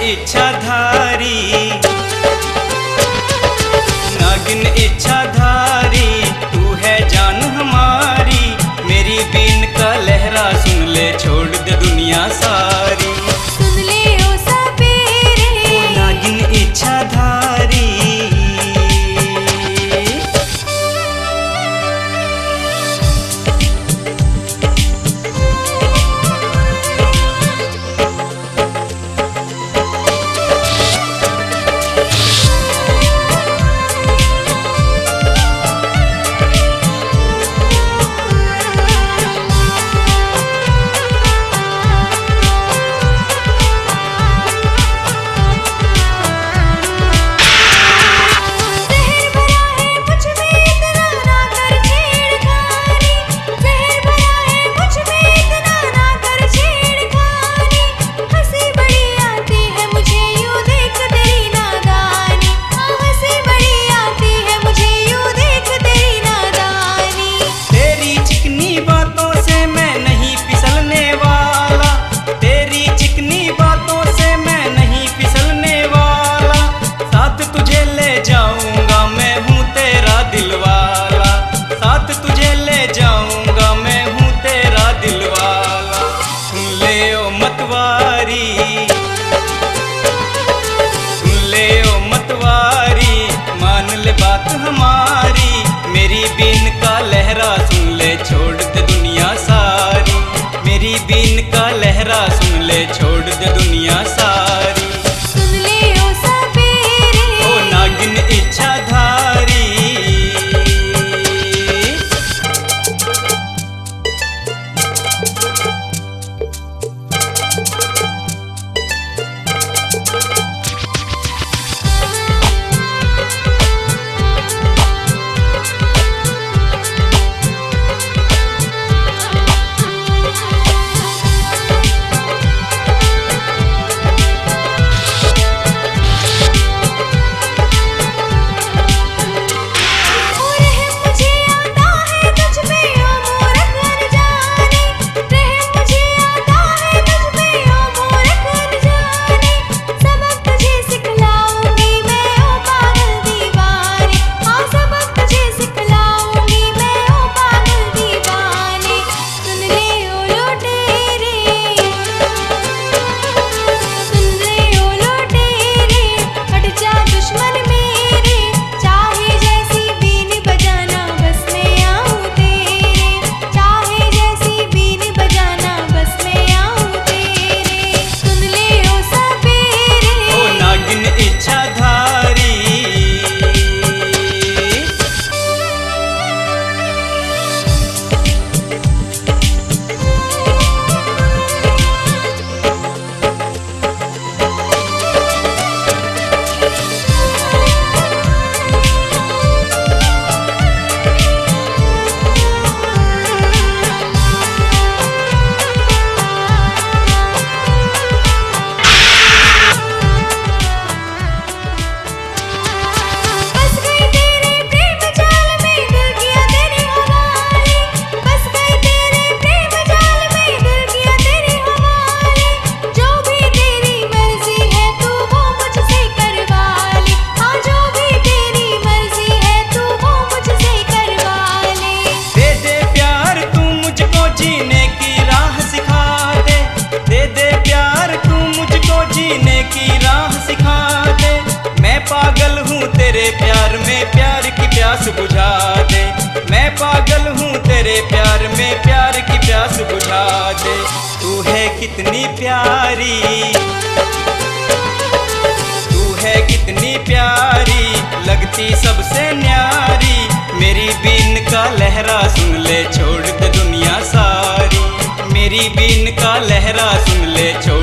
इच्छाधारी, नागिन इच्छाधारी, तू है जान हमारी। मेरी बीन का लहरा सुन ले, छोड़ दे दुनिया सारी। सुन ले ओ सपेरे, ओ नागिन इच्छाधारी। बात हमारी, मेरी बीन का लहरा सुन ले, छोड़ दे दुनिया सारी। मेरी बीन का लहरा सुन ले, छोड़ दे दुनिया सारी। सुन ले ओ सपेरे, ओ नागिन इच्छाधारी। पागल हूँ तेरे प्यार में, प्यार की प्यास बुझा दे। मैं पागल हूँ तेरे प्यार में, प्यार की प्यास बुझा दे। तू है कितनी प्यारी, तू है कितनी प्यारी, लगती सबसे न्यारी। मेरी बीन का लहरा सुन ले, छोड़ दे दुनिया सारी। मेरी बीन का लहरा सुन ले, छोड़